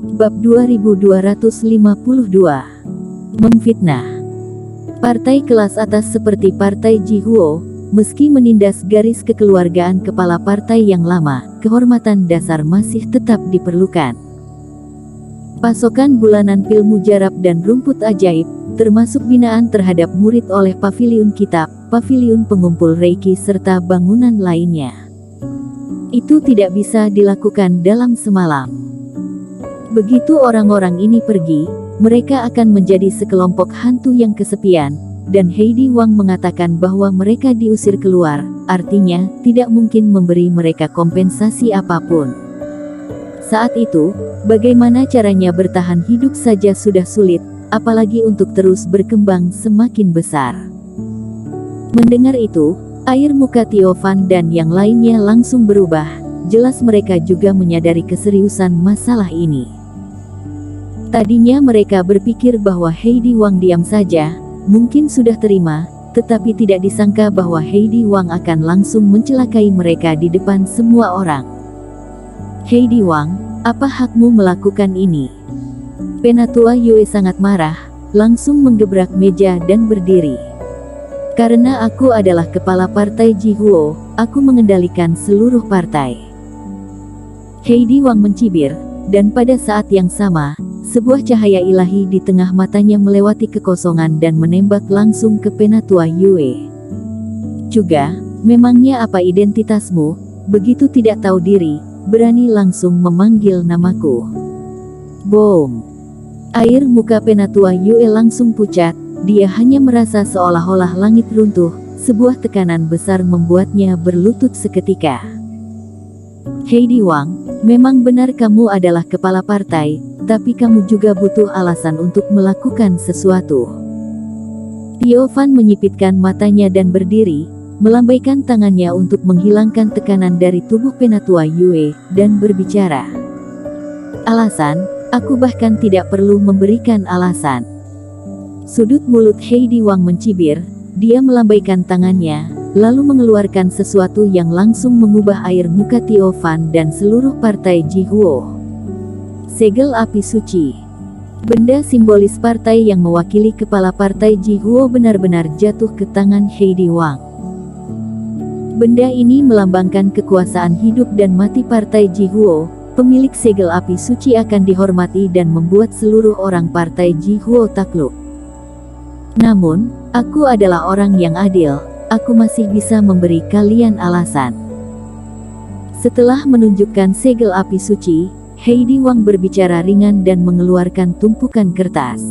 Bab 2252. Memfitnah. Partai kelas atas seperti Partai Jihuo, meski menindas garis kekeluargaan kepala partai yang lama, kehormatan dasar masih tetap diperlukan. Pasokan bulanan pil mujarab dan rumput ajaib, termasuk binaan terhadap murid oleh paviliun kitab, paviliun pengumpul reiki serta bangunan lainnya. Itu tidak bisa dilakukan dalam semalam. Begitu orang-orang ini pergi, mereka akan menjadi sekelompok hantu yang kesepian, dan Heidi Wang mengatakan bahwa mereka diusir keluar, artinya tidak mungkin memberi mereka kompensasi apapun. Saat itu, bagaimana caranya bertahan hidup saja sudah sulit, apalagi untuk terus berkembang semakin besar. Mendengar itu, air muka Tiofan dan yang lainnya langsung berubah, jelas mereka juga menyadari keseriusan masalah ini. Tadinya mereka berpikir bahwa Heidi Wang diam saja, mungkin sudah terima, tetapi tidak disangka bahwa Heidi Wang akan langsung mencelakai mereka di depan semua orang. Heidi Wang, apa hakmu melakukan ini? Penatua Yue sangat marah, langsung menggebrak meja dan berdiri. Karena aku adalah kepala partai Jihuo, aku mengendalikan seluruh partai. Heidi Wang mencibir, dan pada saat yang sama, sebuah cahaya ilahi di tengah matanya melewati kekosongan dan menembak langsung ke Penatua Yue. Juga, memangnya apa identitasmu, begitu tidak tahu diri, berani langsung memanggil namaku? Boom! Air muka Penatua Yue langsung pucat, dia hanya merasa seolah-olah langit runtuh, sebuah tekanan besar membuatnya berlutut seketika. Heidi Wang, memang benar kamu adalah kepala partai, tapi kamu juga butuh alasan untuk melakukan sesuatu. Tiofan menyipitkan matanya dan berdiri, melambaikan tangannya untuk menghilangkan tekanan dari tubuh Penatua Yue, dan berbicara. Alasan? Aku bahkan tidak perlu memberikan alasan. Sudut mulut Heidi Wang mencibir, dia melambaikan tangannya, lalu mengeluarkan sesuatu yang langsung mengubah air muka Tiofan dan seluruh partai Jihuo. Segel api suci. Benda simbolis partai yang mewakili kepala partai Jihuo benar-benar jatuh ke tangan Heidi Wang. Benda ini melambangkan kekuasaan hidup dan mati partai Jihuo. Pemilik segel api suci akan dihormati dan membuat seluruh orang partai Jihuo takluk. Namun, aku adalah orang yang adil, aku masih bisa memberi kalian alasan. Setelah menunjukkan segel api suci, Heidi Wang berbicara ringan dan mengeluarkan tumpukan kertas.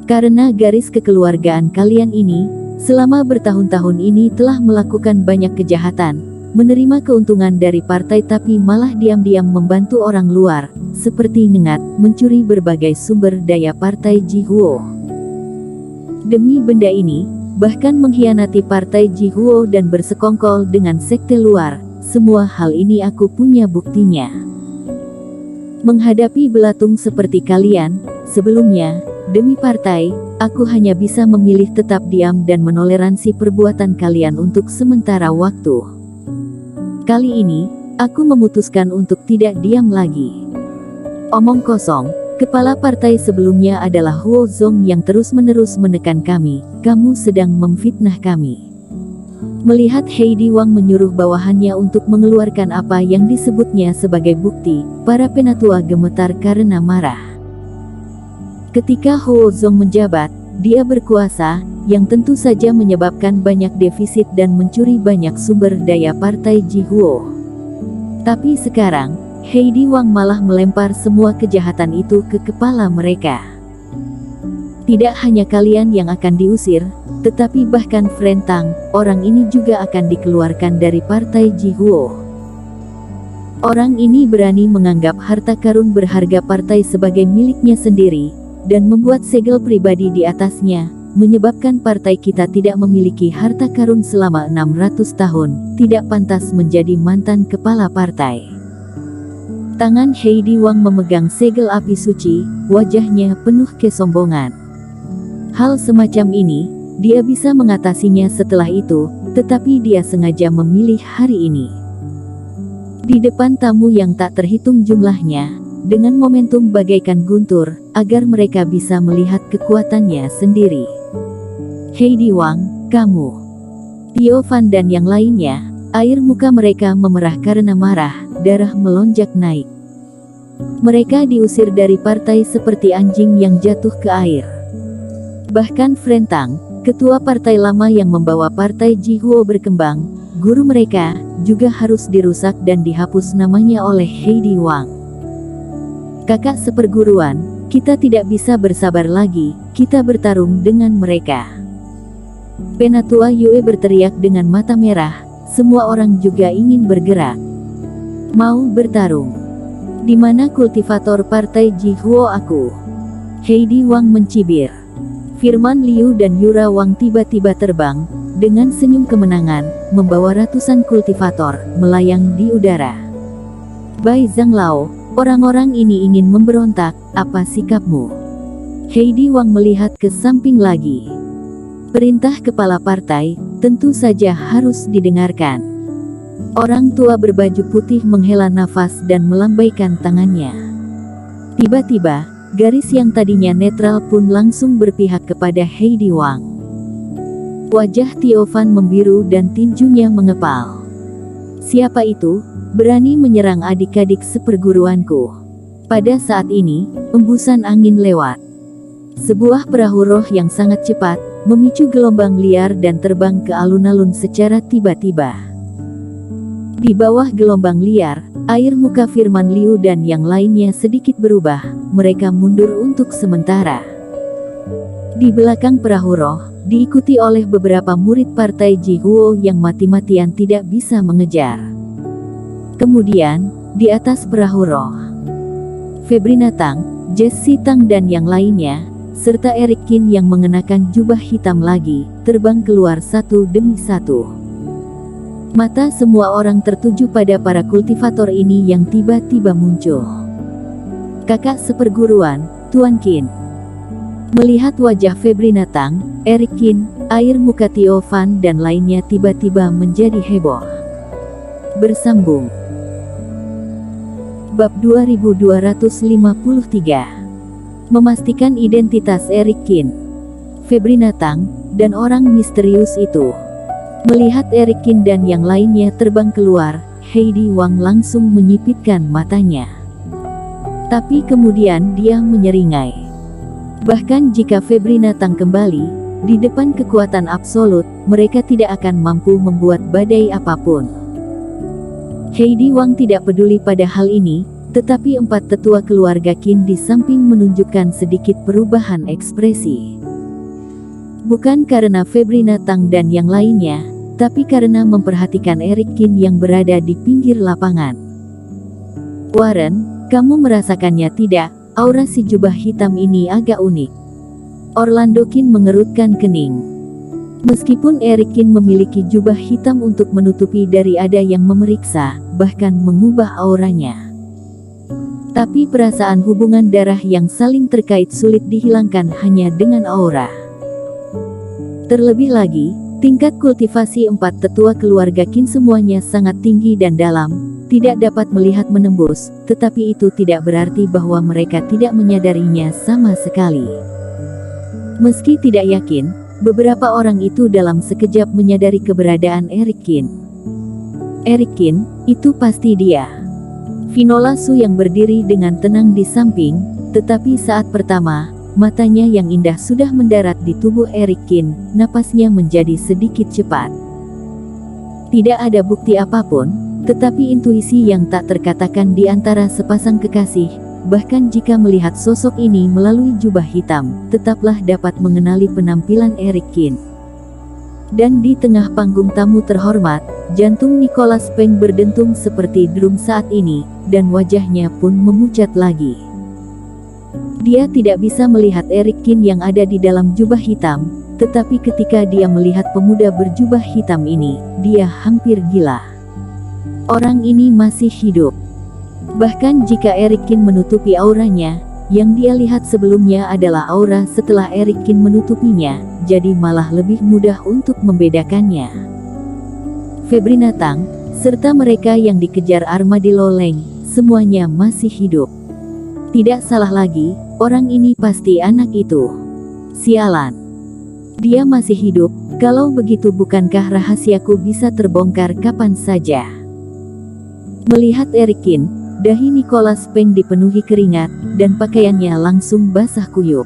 Karena garis kekeluargaan kalian ini, selama bertahun-tahun ini telah melakukan banyak kejahatan, menerima keuntungan dari partai tapi malah diam-diam membantu orang luar, seperti ngengat, mencuri berbagai sumber daya partai Jihuo. Demi benda ini, bahkan mengkhianati partai Jihuo dan bersekongkol dengan sekte luar, semua hal ini aku punya buktinya. Menghadapi belatung seperti kalian, sebelumnya, demi partai, aku hanya bisa memilih tetap diam dan menoleransi perbuatan kalian untuk sementara waktu. Kali ini, aku memutuskan untuk tidak diam lagi. Omong kosong. Kepala partai sebelumnya adalah Huo Zong yang terus-menerus menekan kami, kamu sedang memfitnah kami. Melihat Heidi Wang menyuruh bawahannya untuk mengeluarkan apa yang disebutnya sebagai bukti, para penatua gemetar karena marah. Ketika Huo Zong menjabat, dia berkuasa, yang tentu saja menyebabkan banyak defisit dan mencuri banyak sumber daya partai Jihuo. Tapi sekarang, Heidi Wang malah melempar semua kejahatan itu ke kepala mereka. Tidak hanya kalian yang akan diusir, tetapi bahkan Fren Tang, orang ini juga akan dikeluarkan dari partai Jihuo. Orang ini berani menganggap harta karun berharga partai sebagai miliknya sendiri, dan membuat segel pribadi di atasnya, menyebabkan partai kita tidak memiliki harta karun selama 600 tahun, tidak pantas menjadi mantan kepala partai. Tangan Heidi Wang memegang segel api suci, wajahnya penuh kesombongan. Hal semacam ini, dia bisa mengatasinya setelah itu, tetapi dia sengaja memilih hari ini. Di depan tamu yang tak terhitung jumlahnya, dengan momentum bagaikan guntur, agar mereka bisa melihat kekuatannya sendiri. Heidi Wang, kamu, Theo Van dan yang lainnya, air muka mereka memerah karena marah, darah melonjak naik. Mereka diusir dari partai seperti anjing yang jatuh ke air. Bahkan Frentang, ketua partai lama yang membawa partai Jihuo berkembang, guru mereka, juga harus dirusak dan dihapus namanya oleh Heidi Wang. Kakak seperguruan, kita tidak bisa bersabar lagi, kita bertarung dengan mereka. Penatua Yue berteriak dengan mata merah, semua orang juga ingin bergerak. Mau bertarung. Di mana kultivator partai Jihuo aku? Heidi Wang mencibir. Firman Liu dan Yura Wang tiba-tiba terbang, dengan senyum kemenangan, membawa ratusan kultivator, melayang di udara. Bai Zhanglao, orang-orang ini ingin memberontak, apa sikapmu? Heidi Wang melihat ke samping lagi. Perintah kepala partai, tentu saja harus didengarkan. Orang tua berbaju putih menghela nafas dan melambaikan tangannya. Tiba-tiba, garis yang tadinya netral pun langsung berpihak kepada Heidi Wang. Wajah Theo Van membiru dan tinjunya mengepal. Siapa itu, berani menyerang adik-adik seperguruanku? Pada saat ini, embusan angin lewat. Sebuah perahu roh yang sangat cepat, memicu gelombang liar dan terbang ke alun-alun secara tiba-tiba. Di bawah gelombang liar, air muka Firman Liu dan yang lainnya sedikit berubah, mereka mundur untuk sementara. Di belakang perahu roh, diikuti oleh beberapa murid partai Jihuo yang mati-matian tidak bisa mengejar. Kemudian, di atas perahu roh, Febrina Tang, Jessie Tang dan yang lainnya, serta Eric Qin yang mengenakan jubah hitam lagi, terbang keluar satu demi satu. Mata semua orang tertuju pada para kultivator ini yang tiba-tiba muncul. Kakak seperguruan, Tuan Qin. Melihat wajah Febrina Tang, Eric Qin, air muka Theo Van dan lainnya tiba-tiba menjadi heboh. Bersambung. Bab 2253. Memastikan identitas Eric Qin, Febrina Tang, dan orang misterius itu. Melihat Eric Qin dan yang lainnya terbang keluar, Heidi Wang langsung menyipitkan matanya. Tapi kemudian dia menyeringai. Bahkan jika Febrina Tang kembali, di depan kekuatan absolut, mereka tidak akan mampu membuat badai apapun. Heidi Wang tidak peduli pada hal ini, tetapi empat tetua keluarga Qin di samping menunjukkan sedikit perubahan ekspresi. Bukan karena Febrina Tang dan yang lainnya, tapi karena memperhatikan Eric Qin yang berada di pinggir lapangan. Warren, kamu merasakannya tidak? Aura si jubah hitam ini agak unik. Orlando Qin mengerutkan kening. Meskipun Eric Qin memiliki jubah hitam untuk menutupi dari ada yang memeriksa, bahkan mengubah auranya. Tapi perasaan hubungan darah yang saling terkait sulit dihilangkan hanya dengan aura. Terlebih lagi, tingkat kultivasi empat tetua keluarga Qin semuanya sangat tinggi dan dalam, tidak dapat melihat menembus, tetapi itu tidak berarti bahwa mereka tidak menyadarinya sama sekali. Meski tidak yakin, beberapa orang itu dalam sekejap menyadari keberadaan Eric Qin. Eric Qin, itu pasti dia. Vinola Su yang berdiri dengan tenang di samping, tetapi saat pertama, matanya yang indah sudah mendarat di tubuh Eric Qin, napasnya menjadi sedikit cepat. Tidak ada bukti apapun, tetapi intuisi yang tak terkatakan di antara sepasang kekasih, bahkan jika melihat sosok ini melalui jubah hitam, tetaplah dapat mengenali penampilan Eric Qin. Dan di tengah panggung tamu terhormat, jantung Nicholas Peng berdentum seperti drum saat ini, dan wajahnya pun memucat lagi. Dia tidak bisa melihat Eric Qin yang ada di dalam jubah hitam, tetapi ketika dia melihat pemuda berjubah hitam ini, dia hampir gila. Orang ini masih hidup. Bahkan jika Eric Qin menutupi auranya, yang dia lihat sebelumnya adalah aura setelah Eric Qin menutupinya, jadi malah lebih mudah untuk membedakannya. Febrina Tang, serta mereka yang dikejar Armadillo Leng, semuanya masih hidup. Tidak salah lagi, orang ini pasti anak itu. Sialan. Dia masih hidup, kalau begitu bukankah rahasiaku bisa terbongkar kapan saja? Melihat Eric Kin, dahi Nicholas Peng dipenuhi keringat, dan pakaiannya langsung basah kuyup.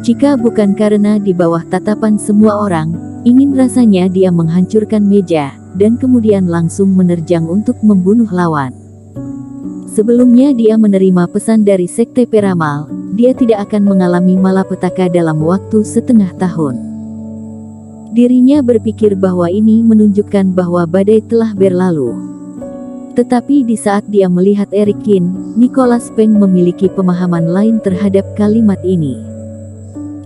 Jika bukan karena di bawah tatapan semua orang, ingin rasanya dia menghancurkan meja, dan kemudian langsung menerjang untuk membunuh lawan. Sebelumnya dia menerima pesan dari Sekte Peramal, dia tidak akan mengalami malapetaka dalam waktu setengah tahun. Dirinya berpikir bahwa ini menunjukkan bahwa badai telah berlalu. Tetapi di saat dia melihat Eric Kin, Nicholas Peng memiliki pemahaman lain terhadap kalimat ini.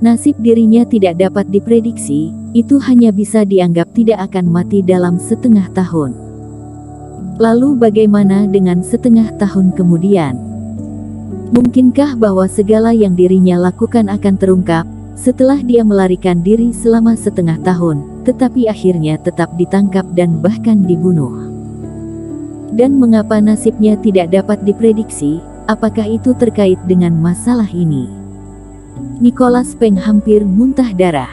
Nasib dirinya tidak dapat diprediksi, itu hanya bisa dianggap tidak akan mati dalam setengah tahun. Lalu bagaimana dengan setengah tahun kemudian? Mungkinkah bahwa segala yang dirinya lakukan akan terungkap, setelah dia melarikan diri selama setengah tahun, tetapi akhirnya tetap ditangkap dan bahkan dibunuh? Dan mengapa nasibnya tidak dapat diprediksi, apakah itu terkait dengan masalah ini? Nicholas Peng hampir muntah darah.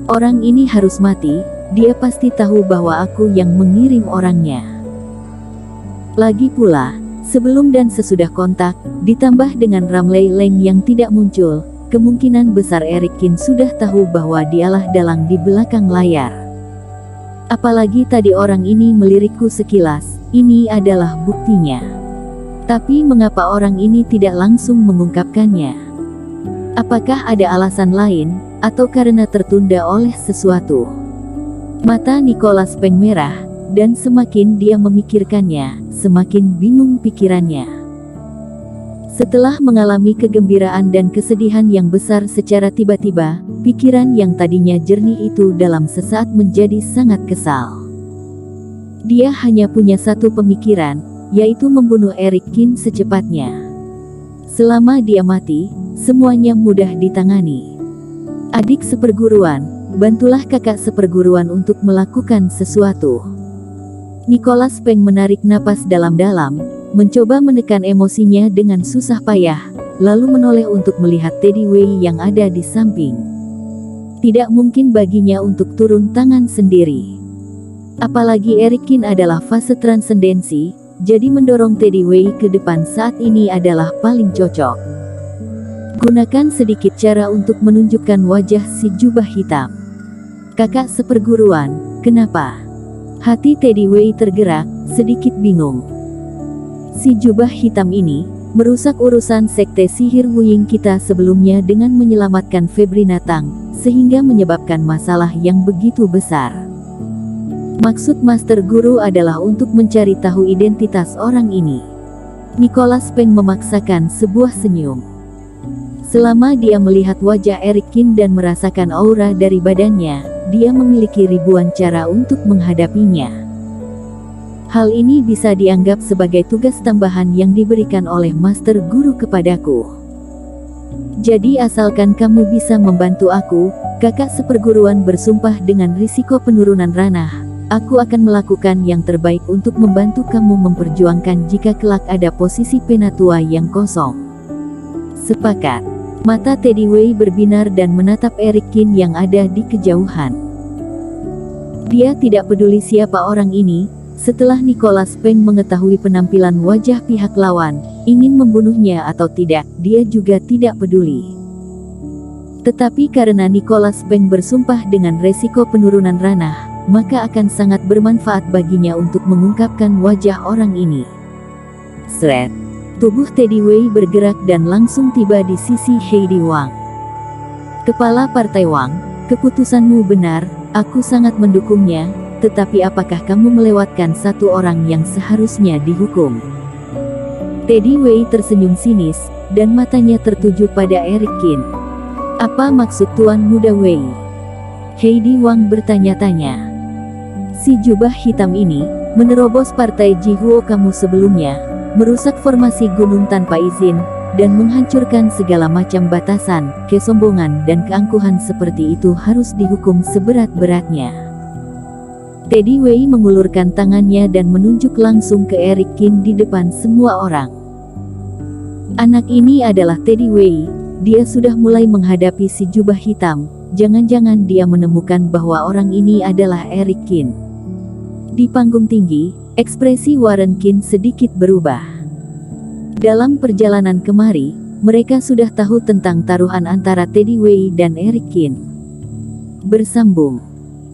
Orang ini harus mati, dia pasti tahu bahwa aku yang mengirim orangnya. Lagi pula, sebelum dan sesudah kontak, ditambah dengan Ramley Leng yang tidak muncul, kemungkinan besar Eric Kin sudah tahu bahwa dialah dalang di belakang layar. Apalagi tadi orang ini melirikku sekilas, ini adalah buktinya. Tapi mengapa orang ini tidak langsung mengungkapkannya? Apakah ada alasan lain, atau karena tertunda oleh sesuatu? Mata Nicholas Peng merah, dan semakin dia memikirkannya, semakin bingung pikirannya. Setelah mengalami kegembiraan dan kesedihan yang besar secara tiba-tiba, pikiran yang tadinya jernih itu dalam sesaat menjadi sangat kesal. Dia hanya punya satu pemikiran, yaitu membunuh Eric Kin secepatnya. Selama dia mati, semuanya mudah ditangani. Adik seperguruan, bantulah kakak seperguruan untuk melakukan sesuatu. Nicholas Peng menarik napas dalam-dalam, mencoba menekan emosinya dengan susah payah, lalu menoleh untuk melihat Teddy Wei yang ada di samping. Tidak mungkin baginya untuk turun tangan sendiri. Apalagi Eric Kin adalah fase transendensi, jadi mendorong Teddy Wei ke depan saat ini adalah paling cocok. Gunakan sedikit cara untuk menunjukkan wajah si jubah hitam. Kakak seperguruan, kenapa? Hati Teddy Wei tergerak, sedikit bingung. Si jubah hitam ini merusak urusan sekte sihir Wuying kita sebelumnya dengan menyelamatkan Febrina Tang, sehingga menyebabkan masalah yang begitu besar. Maksud Master Guru adalah untuk mencari tahu identitas orang ini. Nicholas Peng memaksakan sebuah senyum. Selama dia melihat wajah Eric Kin dan merasakan aura dari badannya, dia memiliki ribuan cara untuk menghadapinya. Hal ini bisa dianggap sebagai tugas tambahan yang diberikan oleh Master Guru kepadaku. Jadi asalkan kamu bisa membantu aku, kakak seperguruan bersumpah dengan risiko penurunan ranah, aku akan melakukan yang terbaik untuk membantu kamu memperjuangkan jika kelak ada posisi penatua yang kosong. Sepakat. Mata Teddy Wei berbinar dan menatap Eric Kin yang ada di kejauhan. Dia tidak peduli siapa orang ini. Setelah Nicholas Peng mengetahui penampilan wajah pihak lawan, ingin membunuhnya atau tidak, dia juga tidak peduli. Tetapi karena Nicholas Peng bersumpah dengan resiko penurunan ranah, maka akan sangat bermanfaat baginya untuk mengungkapkan wajah orang ini. Sret. Tubuh Teddy Wei bergerak dan langsung tiba di sisi Heidi Wang. Kepala Partai Wang, keputusanmu benar, aku sangat mendukungnya, tetapi apakah kamu melewatkan satu orang yang seharusnya dihukum? Teddy Wei tersenyum sinis, dan matanya tertuju pada Eric Kin. Apa maksud Tuan Muda Wei? Heidi Wang bertanya-tanya. Si jubah hitam ini menerobos partai Jihuo kamu sebelumnya, merusak formasi gunung tanpa izin, dan menghancurkan segala macam batasan, kesombongan dan keangkuhan seperti itu harus dihukum seberat-beratnya. Teddy Wei mengulurkan tangannya dan menunjuk langsung ke Eric Kin di depan semua orang. Anak ini adalah Teddy Wei. Dia sudah mulai menghadapi si jubah hitam. Jangan-jangan dia menemukan bahwa orang ini adalah Eric Kin. Di panggung tinggi, ekspresi Warren Kin sedikit berubah. Dalam perjalanan kemari, mereka sudah tahu tentang taruhan antara Teddy Wei dan Eric Kin. Bersambung.